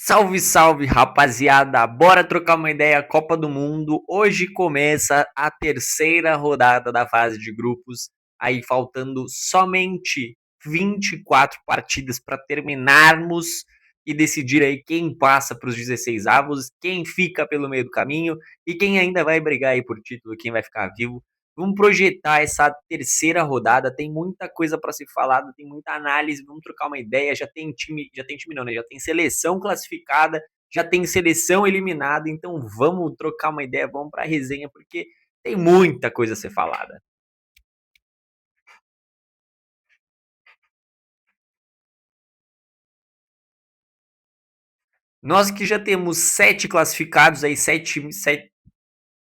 Salve, salve, rapaziada! Bora trocar uma ideia, Copa do Mundo. Hoje começa a terceira rodada da fase de grupos, aí faltando somente 24 partidas para terminarmos e decidir aí quem passa para os 16 avos, quem fica pelo meio do caminho e quem ainda vai brigar aí por título, quem vai ficar vivo. Vamos projetar essa terceira rodada, tem muita coisa para ser falada, tem muita análise, vamos trocar uma ideia, já tem time não, né? Já tem seleção classificada, já tem seleção eliminada, então vamos trocar uma ideia, vamos para a resenha, porque tem muita coisa a ser falada. Nós que já temos 7 classificados aí,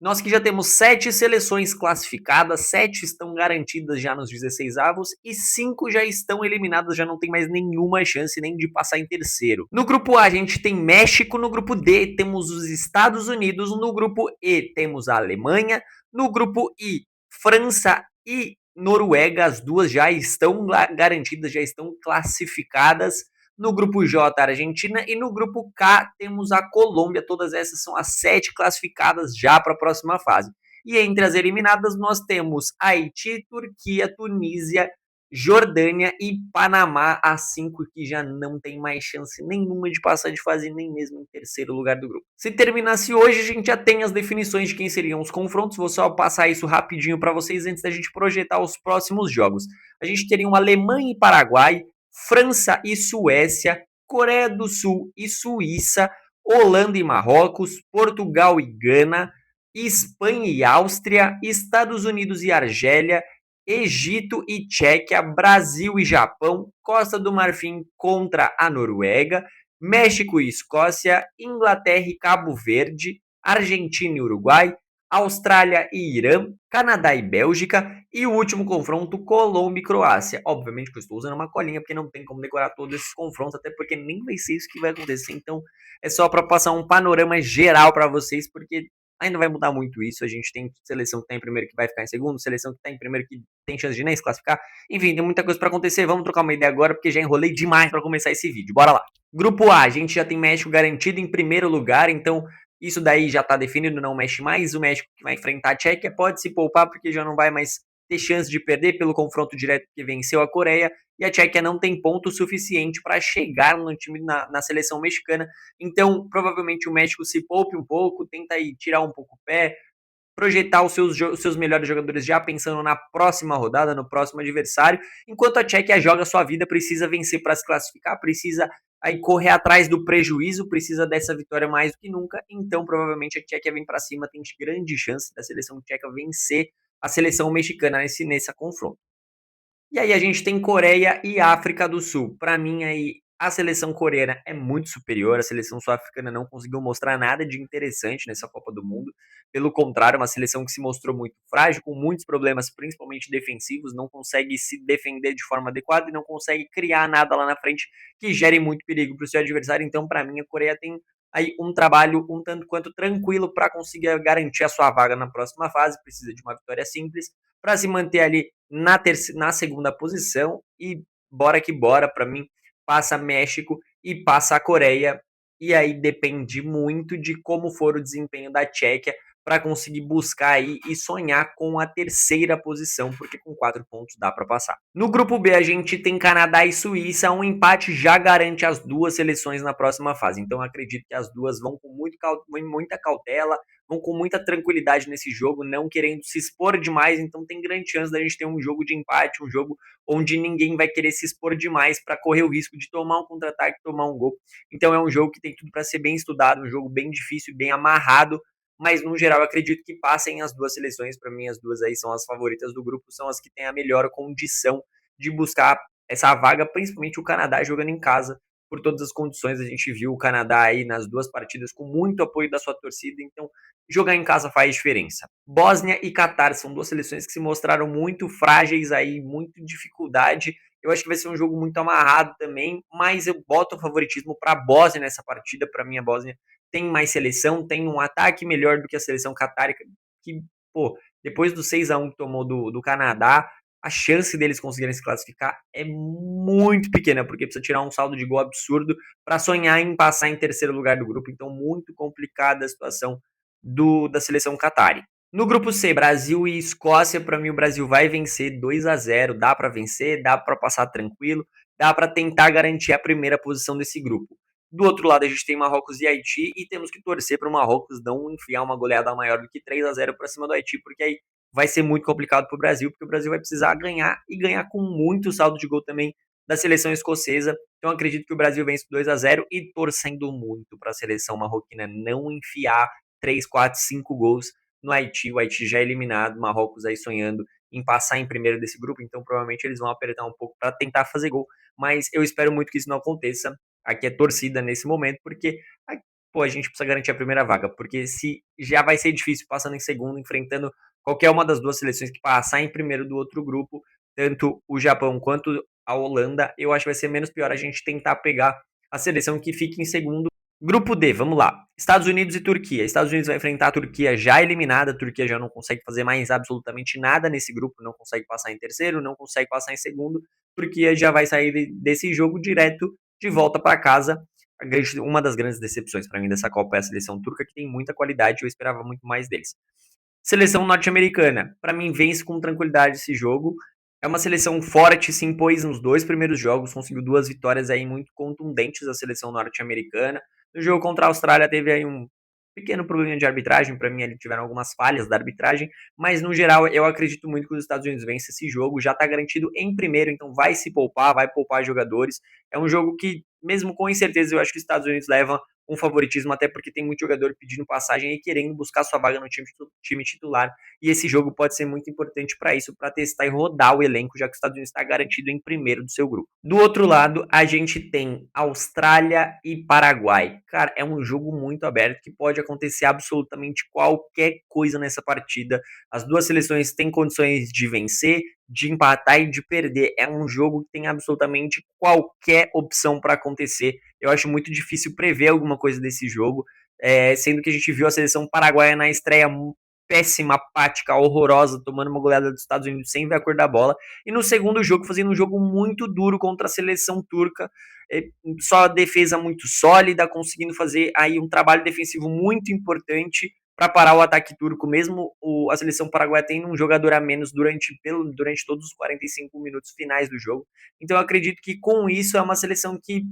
nós que já temos 7 seleções classificadas, 7 estão garantidas já nos 16 avos e 5 já estão eliminadas, já não tem mais nenhuma chance nem de passar em terceiro. No grupo A a gente tem México, no grupo D temos os Estados Unidos, no grupo E temos a Alemanha, no grupo I França e Noruega, as duas já estão garantidas, já estão classificadas. No grupo J, a Argentina. E no grupo K, temos a Colômbia. Todas essas são as 7 classificadas já para a próxima fase. E entre as eliminadas, nós temos Haiti, Turquia, Tunísia, Jordânia e Panamá, as 5 que já não tem mais chance nenhuma de passar de fase, nem mesmo em terceiro lugar do grupo. Se terminasse hoje, a gente já tem as definições de quem seriam os confrontos. Vou só passar isso rapidinho para vocês antes da gente projetar os próximos jogos. A gente teria uma Alemanha e Paraguai, França e Suécia, Coreia do Sul e Suíça, Holanda e Marrocos, Portugal e Gana, Espanha e Áustria, Estados Unidos e Argélia, Egito e Tchequia, Brasil e Japão, Costa do Marfim contra a Noruega, México e Escócia, Inglaterra e Cabo Verde, Argentina e Uruguai, Austrália e Irã, Canadá e Bélgica e o último confronto Colômbia e Croácia. Obviamente que eu estou usando uma colinha porque não tem como decorar todos esses confrontos, até porque nem vai ser isso que vai acontecer. Então é só para passar um panorama geral para vocês, porque ainda vai mudar muito isso. A gente tem seleção que está em primeiro que vai ficar em segundo, seleção que está em primeiro que tem chance de nem se classificar. Enfim, tem muita coisa para acontecer. Vamos trocar uma ideia agora porque já enrolei demais para começar esse vídeo. Bora lá. Grupo A, a gente já tem México garantido em primeiro lugar, então isso daí já está definido, não mexe mais. O México que vai enfrentar a Tchequia pode se poupar porque já não vai mais ter chance de perder pelo confronto direto que venceu a Coreia. E a Tchequia não tem ponto suficiente para chegar no time na seleção mexicana. Então, provavelmente o México se poupe um pouco, tenta aí tirar um pouco o pé, projetar os seus melhores jogadores já pensando na próxima rodada, no próximo adversário, enquanto a Tchequia joga a sua vida, precisa vencer para se classificar, precisa aí correr atrás do prejuízo, precisa dessa vitória mais do que nunca, então provavelmente a Tchequia vem para cima, tem grande chance da seleção tcheca vencer a seleção mexicana nesse confronto. E aí a gente tem Coreia e África do Sul. Para mim aí a seleção coreana é muito superior, a seleção sul-africana não conseguiu mostrar nada de interessante nessa Copa do Mundo. Pelo contrário, uma seleção que se mostrou muito frágil, com muitos problemas, principalmente defensivos, não consegue se defender de forma adequada e não consegue criar nada lá na frente que gere muito perigo para o seu adversário. Então, para mim, a Coreia tem aí um trabalho um tanto quanto tranquilo para conseguir garantir a sua vaga na próxima fase. Precisa de uma vitória simples para se manter ali na segunda posição e bora que bora, para mim passa México e passa a Coreia, e aí depende muito de como for o desempenho da Tchequia para conseguir buscar aí e sonhar com a terceira posição, porque com 4 pontos dá para passar. No grupo B a gente tem Canadá e Suíça, um empate já garante as duas seleções na próxima fase, então acredito que as duas vão com muita cautela, vão com muita tranquilidade nesse jogo, não querendo se expor demais, então tem grande chance da gente ter um jogo de empate, um jogo onde ninguém vai querer se expor demais para correr o risco de tomar um contra-ataque, tomar um gol. Então é um jogo que tem tudo para ser bem estudado, um jogo bem difícil, bem amarrado, mas no geral eu acredito que passem as duas seleções. Para mim as duas aí são as favoritas do grupo, são as que têm a melhor condição de buscar essa vaga, principalmente o Canadá jogando em casa, por todas as condições. A gente viu o Canadá aí nas duas partidas com muito apoio da sua torcida, então jogar em casa faz diferença. Bósnia e Catar são duas seleções que se mostraram muito frágeis aí, muito dificuldade. Eu acho que vai ser um jogo muito amarrado também, mas eu boto o favoritismo para a Bósnia nessa partida. Para mim, a Bósnia tem mais seleção, tem um ataque melhor do que a seleção catárica, que, pô, depois do 6-1 que tomou do Canadá, a chance deles conseguirem se classificar é muito pequena, porque precisa tirar um saldo de gol absurdo para sonhar em passar em terceiro lugar do grupo. Então, muito complicada a situação da seleção Qatari. No grupo C, Brasil e Escócia, para mim o Brasil vai vencer 2-0, dá para vencer, dá para passar tranquilo, dá para tentar garantir a primeira posição desse grupo. Do outro lado, a gente tem Marrocos e Haiti e temos que torcer para o Marrocos não enfiar uma goleada maior do que 3-0 para cima do Haiti, porque aí vai ser muito complicado para o Brasil, porque o Brasil vai precisar ganhar e ganhar com muito saldo de gol também da seleção escocesa. Então acredito que o Brasil vence 2-0 e torcendo muito para a seleção marroquina não enfiar 3, 4, 5 gols no Haiti. O Haiti já é eliminado, Marrocos aí sonhando em passar em primeiro desse grupo, então provavelmente eles vão apertar um pouco para tentar fazer gol, mas eu espero muito que isso não aconteça. Aqui é torcida nesse momento, porque pô, a gente precisa garantir a primeira vaga, porque se já vai ser difícil passando em segundo, enfrentando qualquer uma das duas seleções que passar em primeiro do outro grupo, tanto o Japão quanto a Holanda, eu acho que vai ser menos pior a gente tentar pegar a seleção que fica em segundo. Grupo D, vamos lá. Estados Unidos e Turquia. Estados Unidos vai enfrentar a Turquia já eliminada. A Turquia já não consegue fazer mais absolutamente nada nesse grupo. Não consegue passar em terceiro, não consegue passar em segundo. A Turquia já vai sair desse jogo direto de volta para casa. Uma das grandes decepções para mim dessa Copa é a seleção turca, que tem muita qualidade. Eu esperava muito mais deles. Seleção norte-americana, para mim vence com tranquilidade esse jogo. É uma seleção forte, se impôs nos dois primeiros jogos, conseguiu 2 vitórias aí muito contundentes a seleção norte-americana. No jogo contra a Austrália teve aí um pequeno probleminha de arbitragem, para mim eles tiveram algumas falhas da arbitragem, mas no geral eu acredito muito que os Estados Unidos vencem esse jogo, já está garantido em primeiro, então vai se poupar, vai poupar jogadores. É um jogo que, mesmo com incerteza, eu acho que os Estados Unidos levam um favoritismo, até porque tem muito jogador pedindo passagem e querendo buscar sua vaga no time titular. E esse jogo pode ser muito importante para isso, para testar e rodar o elenco, já que os Estados Unidos está garantido em primeiro do seu grupo. Do outro lado, a gente tem Austrália e Paraguai. Cara, é um jogo muito aberto que pode acontecer absolutamente qualquer coisa nessa partida. As duas seleções têm condições de vencer, de empatar e de perder. É um jogo que tem absolutamente qualquer opção para acontecer. Eu acho muito difícil prever alguma coisa desse jogo, sendo que a gente viu a seleção paraguaia na estreia péssima, apática, horrorosa, tomando uma goleada dos Estados Unidos sem ver a cor da bola, e no segundo jogo fazendo um jogo muito duro contra a seleção turca, só defesa muito sólida, conseguindo fazer aí um trabalho defensivo muito importante para parar o ataque turco, mesmo a seleção paraguaia tendo um jogador a menos durante todos os 45 minutos finais do jogo. Então eu acredito que com isso é uma seleção que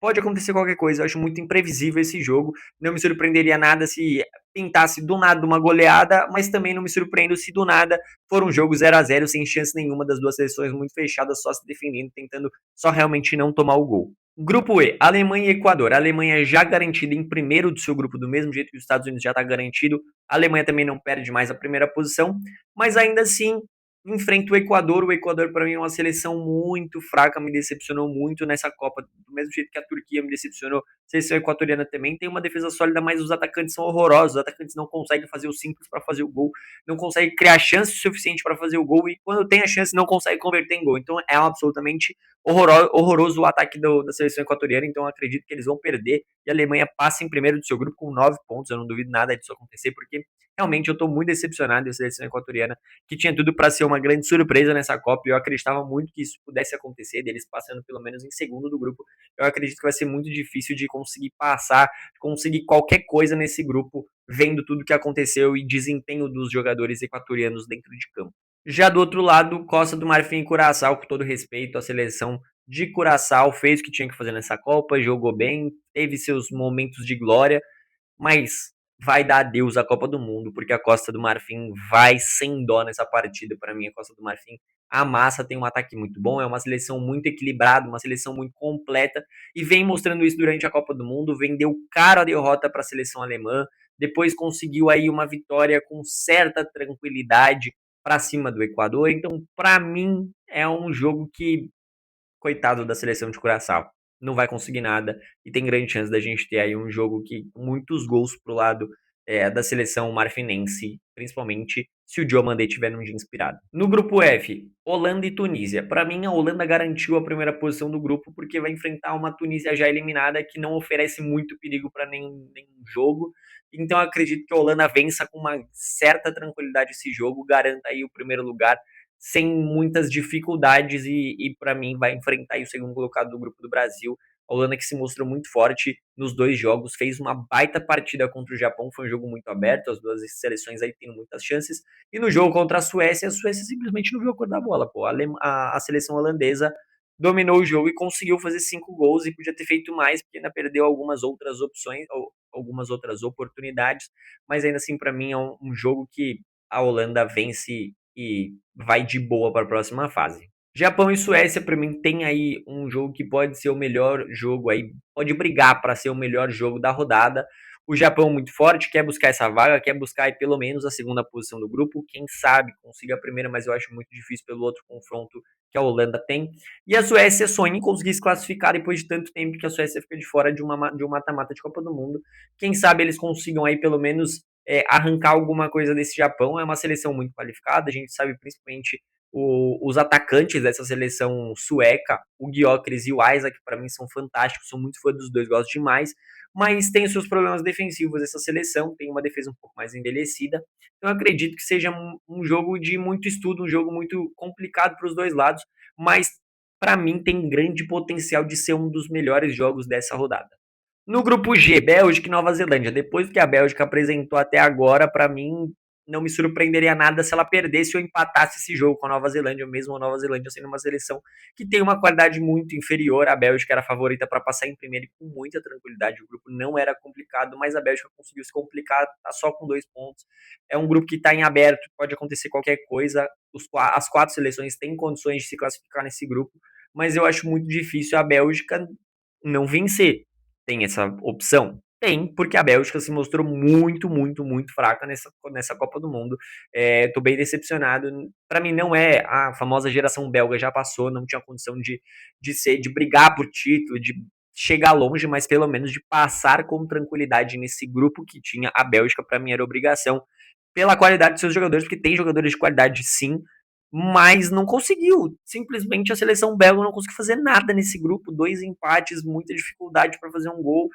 pode acontecer qualquer coisa. Eu acho muito imprevisível esse jogo. Não me surpreenderia nada se pintasse do nada uma goleada, mas também não me surpreendo se do nada for um jogo 0-0 sem chance nenhuma das duas seleções muito fechadas, só se defendendo, tentando só realmente não tomar o gol. Grupo E, Alemanha e Equador. A Alemanha já garantida em primeiro do seu grupo, do mesmo jeito que os Estados Unidos já está garantido. A Alemanha também não perde mais a primeira posição, mas ainda assim enfrenta o Equador. O Equador, para mim, é uma seleção muito fraca, me decepcionou muito nessa Copa, do mesmo jeito que a Turquia me decepcionou. A seleção equatoriana também tem uma defesa sólida, mas os atacantes são horrorosos. Os atacantes não conseguem fazer o simples para fazer o gol, não conseguem criar chance suficiente para fazer o gol, e quando tem a chance, não consegue converter em gol. Então é absolutamente horroroso o ataque da seleção equatoriana. Então acredito que eles vão perder e a Alemanha passa em primeiro do seu grupo com 9 pontos. Eu não duvido nada disso acontecer, porque realmente eu estou muito decepcionado com a seleção equatoriana, que tinha tudo para ser uma grande surpresa nessa Copa, e eu acreditava muito que isso pudesse acontecer, deles passando pelo menos em segundo do grupo. Eu acredito que vai ser muito difícil de conseguir passar, conseguir qualquer coisa nesse grupo, vendo tudo que aconteceu e desempenho dos jogadores equatorianos dentro de campo. Já do outro lado, Costa do Marfim e Curaçao, com todo respeito, a seleção de Curaçao fez o que tinha que fazer nessa Copa, jogou bem, teve seus momentos de glória, mas vai dar adeus à Copa do Mundo, porque a Costa do Marfim vai sem dó nessa partida. Para mim, a Costa do Marfim amassa, tem um ataque muito bom, é uma seleção muito equilibrada, uma seleção muito completa, e vem mostrando isso durante a Copa do Mundo, vendeu caro a derrota para a seleção alemã, depois conseguiu aí uma vitória com certa tranquilidade para cima do Equador. Então, para mim, é um jogo que, coitado da seleção de Curaçao, não vai conseguir nada, e tem grande chance da gente ter aí um jogo que muitos gols pro lado da seleção marfinense, principalmente se o Diomandé tiver num dia inspirado. No grupo F, Holanda e Tunísia. Para mim, a Holanda garantiu a primeira posição do grupo, porque vai enfrentar uma Tunísia já eliminada que não oferece muito perigo para nenhum jogo. Então, eu acredito que a Holanda vença com uma certa tranquilidade esse jogo, garanta aí o primeiro lugar sem muitas dificuldades e para mim vai enfrentar aí o segundo colocado do grupo do Brasil. A Holanda que se mostrou muito forte nos 2 jogos, fez uma baita partida contra o Japão, foi um jogo muito aberto, as duas seleções aí têm muitas chances. E no jogo contra a Suécia simplesmente não viu a cor da bola, pô. A seleção holandesa dominou o jogo e conseguiu fazer 5 gols e podia ter feito mais, porque ainda perdeu algumas outras opções, ou algumas outras oportunidades, mas ainda assim para mim é um jogo que a Holanda vence e vai de boa para a próxima fase. Japão e Suécia, para mim, tem aí um jogo que pode ser o melhor jogo aí, pode brigar para ser o melhor jogo da rodada. O Japão muito forte, quer buscar essa vaga, quer buscar aí pelo menos a segunda posição do grupo. Quem sabe consiga a primeira, mas eu acho muito difícil pelo outro confronto que a Holanda tem. E a Suécia sonha em conseguir se classificar depois de tanto tempo que a Suécia fica de fora de um mata-mata de Copa do Mundo. Quem sabe eles consigam aí pelo menos arrancar alguma coisa desse Japão. É uma seleção muito qualificada, a gente sabe principalmente os atacantes dessa seleção sueca, o Gyökeres e o Isaac, para mim são fantásticos, sou muito fã dos dois, gosto demais, mas tem os seus problemas defensivos essa seleção, tem uma defesa um pouco mais envelhecida, então eu acredito que seja um jogo de muito estudo, um jogo muito complicado para os dois lados, mas para mim tem grande potencial de ser um dos melhores jogos dessa rodada. No grupo G, Bélgica e Nova Zelândia. Depois do que a Bélgica apresentou até agora, para mim não me surpreenderia nada se ela perdesse ou empatasse esse jogo com a Nova Zelândia, mesmo a Nova Zelândia sendo uma seleção que tem uma qualidade muito inferior. A Bélgica era a favorita para passar em primeiro e com muita tranquilidade. O grupo não era complicado, mas a Bélgica conseguiu se complicar, tá só com 2 pontos. É um grupo que está em aberto, pode acontecer qualquer coisa. As 4 seleções têm condições de se classificar nesse grupo, mas eu acho muito difícil a Bélgica não vencer. Tem essa opção? Tem, porque a Bélgica se mostrou muito, muito, muito fraca nessa Copa do Mundo. Tô bem decepcionado. Para mim, não é a famosa geração belga, já passou, não tinha condição de brigar por título, de chegar longe, mas pelo menos de passar com tranquilidade nesse grupo que tinha a Bélgica. Para mim, era obrigação pela qualidade de seus jogadores, porque tem jogadores de qualidade sim, mas não conseguiu. Simplesmente a seleção belga não conseguiu fazer nada nesse grupo. 2 empates, muita dificuldade para fazer um gol.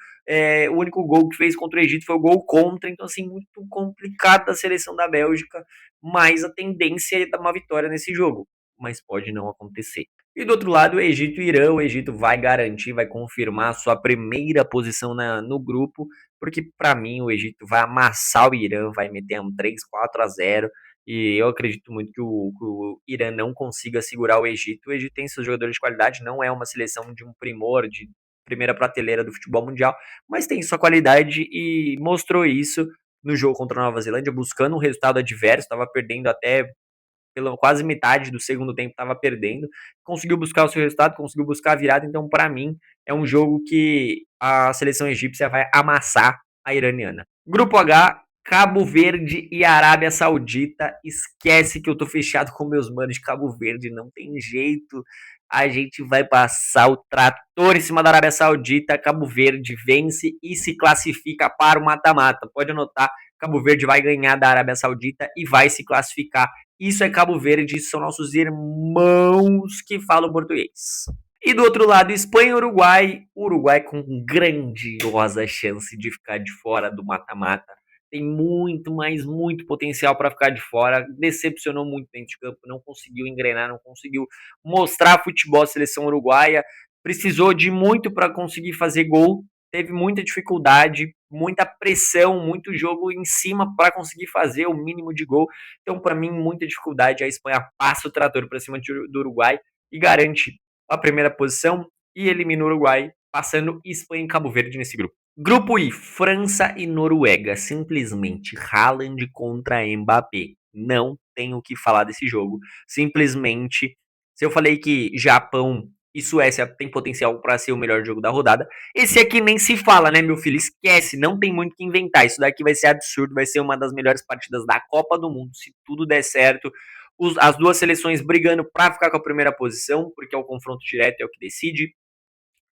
O único gol que fez contra o Egito foi o gol contra. Então, assim, muito complicado a seleção da Bélgica. Mas a tendência é dar uma vitória nesse jogo. Mas pode não acontecer. E do outro lado, o Egito e o Irã. O Egito vai garantir, vai confirmar a sua primeira posição no grupo. Porque, para mim, o Egito vai amassar o Irã, vai meter um 3-4-0. E eu acredito muito que o Irã não consiga segurar o Egito. O Egito tem seus jogadores de qualidade, não é uma seleção de um primor, de primeira prateleira do futebol mundial, mas tem sua qualidade e mostrou isso no jogo contra a Nova Zelândia, buscando um resultado adverso, estava perdendo até pela quase metade do segundo tempo, estava perdendo, conseguiu buscar o seu resultado, conseguiu buscar a virada, então para mim é um jogo que a seleção egípcia vai amassar a iraniana. Grupo H, Cabo Verde e Arábia Saudita. Esquece que eu tô fechado com meus manos de Cabo Verde, não tem jeito. A gente vai passar o trator em cima da Arábia Saudita. Cabo Verde vence e se classifica para o mata-mata. Pode anotar, Cabo Verde vai ganhar da Arábia Saudita e vai se classificar. Isso é Cabo Verde, isso são nossos irmãos que falam português. E do outro lado, Espanha e Uruguai. Uruguai com grandiosa chance de ficar de fora do mata-mata. Tem muito, mas muito potencial para ficar de fora. Decepcionou muito dentro de campo, não conseguiu engrenar, não conseguiu mostrar futebol a seleção uruguaia. Precisou de muito para conseguir fazer gol. Teve muita dificuldade, muita pressão, muito jogo em cima para conseguir fazer o mínimo de gol. Então, para mim, muita dificuldade. A Espanha passa o trator para cima do Uruguai e garante a primeira posição e elimina o Uruguai, passando Espanha e Cabo Verde nesse grupo. Grupo I, França e Noruega. Simplesmente Haaland contra Mbappé. Não tenho o que falar desse jogo. Simplesmente, se eu falei que Japão e Suécia tem potencial para ser o melhor jogo da rodada, esse aqui nem se fala, né, meu filho? Esquece, não tem muito o que inventar. Isso daqui vai ser absurdo, vai ser uma das melhores partidas da Copa do Mundo, se tudo der certo. As duas seleções brigando para ficar com a primeira posição, porque é o confronto direto, é o que decide.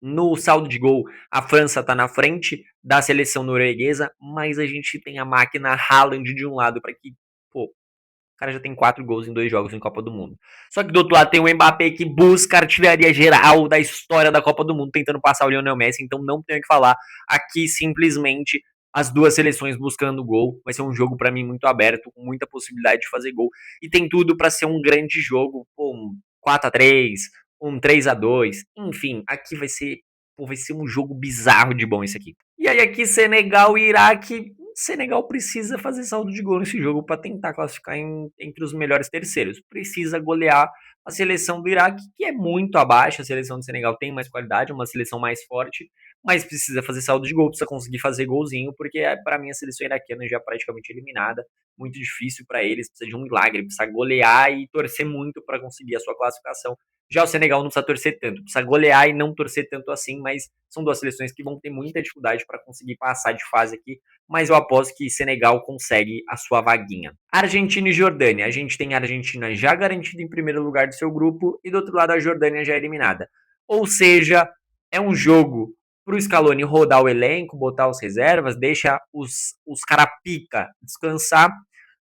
No saldo de gol, a França está na frente da seleção norueguesa, mas a gente tem a máquina Haaland de um lado para que, pô, o cara já tem 4 gols em 2 jogos em Copa do Mundo. Só que do outro lado tem o Mbappé que busca a artilharia geral da história da Copa do Mundo, tentando passar o Lionel Messi, então não tenho o que falar. Aqui simplesmente as duas seleções buscando gol. Vai ser um jogo para mim muito aberto, com muita possibilidade de fazer gol. E tem tudo para ser um grande jogo, pô, um 4-3, um 3-2, enfim, aqui vai ser, pô, vai ser um jogo bizarro de bom esse aqui. E aí aqui Senegal e Iraque, Senegal precisa fazer saldo de gol nesse jogo para tentar classificar entre os melhores terceiros. Precisa golear a seleção do Iraque, que é muito abaixo. A seleção do Senegal tem mais qualidade, é uma seleção mais forte, mas precisa fazer saldo de gol, precisa conseguir fazer golzinho, porque para mim a seleção iraquiana já é praticamente eliminada. Muito difícil para eles, precisa de um milagre, precisa golear e torcer muito para conseguir a sua classificação. Já o Senegal não precisa torcer tanto, precisa golear e não torcer tanto assim, mas são duas seleções que vão ter muita dificuldade para conseguir passar de fase aqui, mas eu aposto que Senegal consegue a sua vaguinha. Argentina e Jordânia. A gente tem a Argentina já garantida em primeiro lugar do seu grupo e do outro lado a Jordânia já eliminada. Ou seja, é um jogo pro Scaloni rodar o elenco, botar os reservas, deixa os cara pica descansar.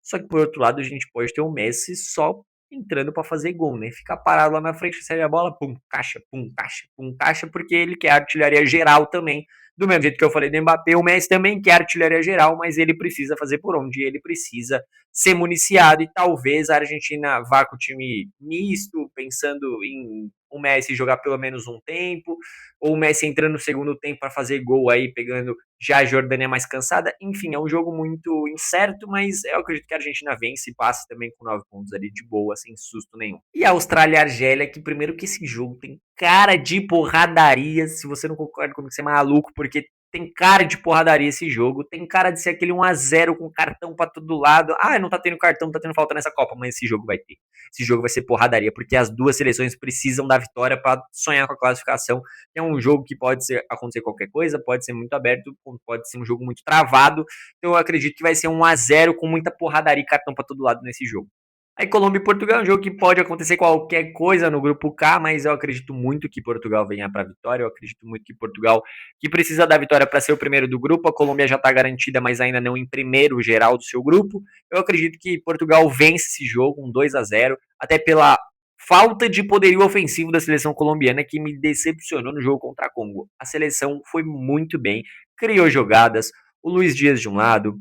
Só que por outro lado a gente pode ter o Messi só entrando para fazer gol, né? Ficar parado lá na frente, recebe a bola, pum, caixa, pum, caixa, pum, caixa, porque ele quer artilharia geral também. Do mesmo jeito que eu falei do Mbappé, o Messi também quer artilharia geral, mas ele precisa fazer por onde? Ele precisa ser municiado e talvez a Argentina vá com o time misto, pensando em o Messi jogar pelo menos um tempo, ou o Messi entrando no segundo tempo para fazer gol aí, pegando já a Jordânia mais cansada. Enfim, é um jogo muito incerto, mas eu acredito que a Argentina vence e passa também com 9 pontos ali de boa, sem susto nenhum. E a Austrália e a Argélia, que primeiro que esse jogo tem cara de porradaria. Se você não concorda comigo, você é maluco, porque tem cara de porradaria esse jogo. Tem cara de ser aquele 1-0 com cartão pra todo lado. Ah, não tá tendo cartão, tá tendo falta nessa Copa, mas esse jogo vai ter. Esse jogo vai ser porradaria, porque as duas seleções precisam da vitória para sonhar com a classificação. É um jogo que pode acontecer qualquer coisa, pode ser muito aberto, pode ser um jogo muito travado. Então eu acredito que vai ser 1-0 com muita porradaria e cartão pra todo lado nesse jogo. Aí Colômbia e Portugal é um jogo que pode acontecer qualquer coisa no grupo K, mas eu acredito muito que Portugal venha para a vitória. Eu acredito muito que Portugal, que precisa da vitória para ser o primeiro do grupo, a Colômbia já está garantida, mas ainda não em primeiro geral do seu grupo. Eu acredito que Portugal vence esse jogo, um 2-0, até pela falta de poderio ofensivo da seleção colombiana, que me decepcionou no jogo contra a Congo. A seleção foi muito bem, criou jogadas, o Luiz Dias de um lado,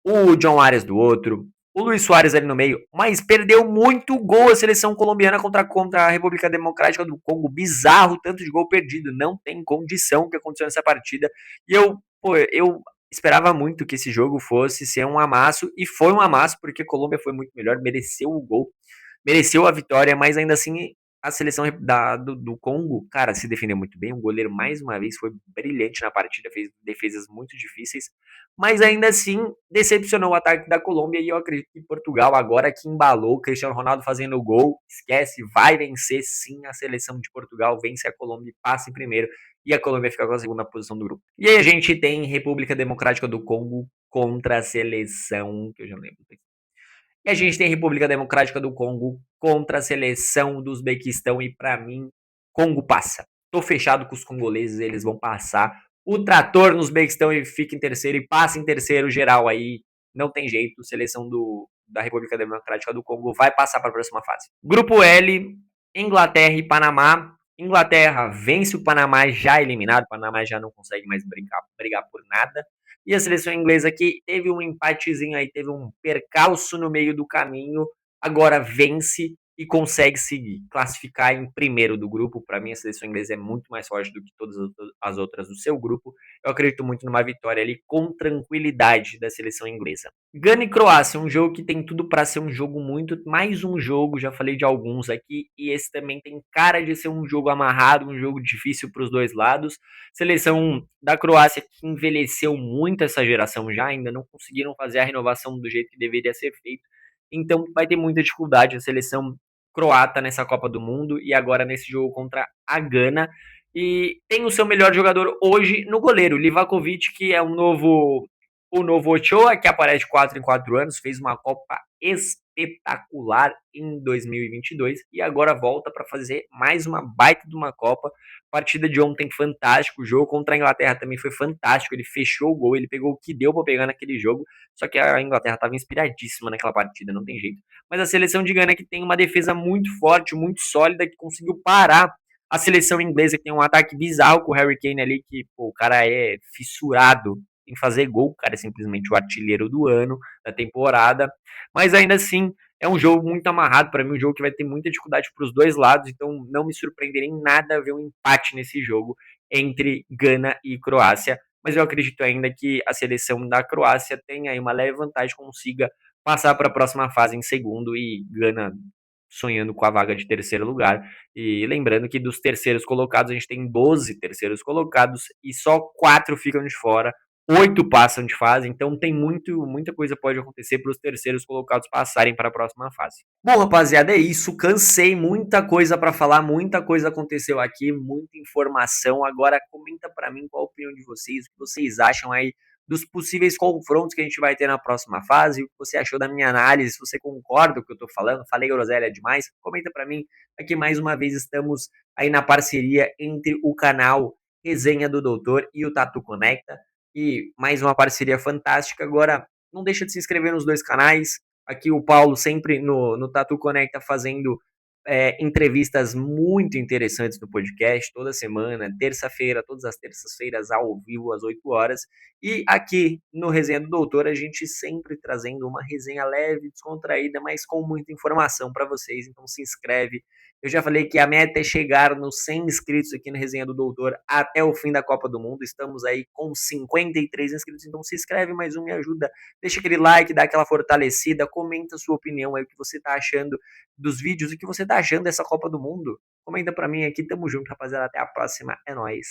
o John Arias do outro, o Luiz Soares ali no meio, mas perdeu muito gol a seleção colombiana contra a República Democrática do Congo. Bizarro, tanto de gol perdido. Não tem condição o que aconteceu nessa partida. E eu esperava muito que esse jogo fosse ser um amasso, e foi um amasso, porque a Colômbia foi muito melhor, mereceu o gol, mereceu a vitória, mas ainda assim a seleção do Congo, cara, se defendeu muito bem. O goleiro, mais uma vez, foi brilhante na partida, fez defesas muito difíceis, mas ainda assim decepcionou o ataque da Colômbia. E eu acredito que Portugal, agora que embalou, Cristiano Ronaldo fazendo o gol, esquece, vai vencer sim. A seleção de Portugal vence a Colômbia e passa em primeiro, e a Colômbia fica com a segunda posição do grupo. E aí a gente tem República Democrática do Congo contra a seleção, que eu já não lembro. E a gente tem República Democrática do Congo contra a seleção do Uzbequistão, e para mim, Congo passa. Tô fechado com os congoleses, eles vão passar. O trator no Uzbequistão e fica em terceiro e passa em terceiro geral aí. Não tem jeito, seleção da República Democrática do Congo vai passar para a próxima fase. Grupo L, Inglaterra e Panamá. Inglaterra vence o Panamá já eliminado. O Panamá já não consegue mais brigar por nada. E a seleção inglesa que teve um empatezinho aí, teve um percalço no meio do caminho, agora vence e consegue se classificar em primeiro do grupo. Para mim, a seleção inglesa é muito mais forte do que todas as outras do seu grupo. Eu acredito muito numa vitória ali com tranquilidade da seleção inglesa. Gana e Croácia, um jogo que tem tudo para ser um jogo muito, mais um jogo, já falei de alguns aqui, e esse também tem cara de ser um jogo amarrado, um jogo difícil para os dois lados. Seleção da Croácia que envelheceu muito essa geração já, ainda não conseguiram fazer a renovação do jeito que deveria ser feito. Então vai ter muita dificuldade a seleção croata nessa Copa do Mundo e agora nesse jogo contra a Gana. E tem o seu melhor jogador hoje no goleiro, Livakovic, que é o novo Ochoa, que aparece 4 em 4 anos, fez uma Copa espetacular em 2022 e agora volta para fazer mais uma baita de uma Copa. Partida de ontem fantástico, o jogo contra a Inglaterra também foi fantástico, ele fechou o gol, ele pegou o que deu para pegar naquele jogo, só que a Inglaterra estava inspiradíssima naquela partida, não tem jeito. Mas a seleção de Gana, que tem uma defesa muito forte, muito sólida, que conseguiu parar a seleção inglesa, que tem um ataque bizarro com o Harry Kane ali, que pô, o cara é fissurado em fazer gol, o cara é simplesmente o artilheiro do ano, da temporada, mas ainda assim é um jogo muito amarrado para mim, um jogo que vai ter muita dificuldade para os dois lados, então não me surpreenderia em nada ver um empate nesse jogo entre Gana e Croácia, mas eu acredito ainda que a seleção da Croácia tenha aí uma leve vantagem, consiga passar para a próxima fase em segundo e Gana sonhando com a vaga de terceiro lugar. E lembrando que dos terceiros colocados, a gente tem 12 terceiros colocados e só 4 ficam de fora, 8 passam de fase, então tem muita coisa pode acontecer para os terceiros colocados passarem para a próxima fase. Bom, rapaziada, é isso. Cansei, muita coisa para falar, muita coisa aconteceu aqui, muita informação. Agora comenta para mim qual a opinião de vocês, o que vocês acham aí dos possíveis confrontos que a gente vai ter na próxima fase, o que você achou da minha análise, se você concorda com o que eu tô falando, falei groselha demais, comenta para mim. Aqui mais uma vez estamos aí na parceria entre o canal Resenha do Doutor e o Tatu Conecta, e mais uma parceria fantástica. Agora, não deixa de se inscrever nos dois canais. Aqui o Paulo sempre no Tatu Conecta fazendo entrevistas muito interessantes no podcast, toda semana, terça-feira, todas as terças-feiras ao vivo, às 8 horas. E aqui no Resenha do Doutor, a gente sempre trazendo uma resenha leve, descontraída, mas com muita informação para vocês. Então se inscreve. Eu já falei que a meta é chegar nos 100 inscritos aqui no Resenha do Doutor até o fim da Copa do Mundo. Estamos aí com 53 inscritos, então se inscreve mais um, me ajuda. Deixa aquele like, dá aquela fortalecida, comenta a sua opinião aí, o que você tá achando dos vídeos e o que você tá achando dessa Copa do Mundo. Comenta pra mim aqui, tamo junto, rapaziada. Até a próxima, é nóis.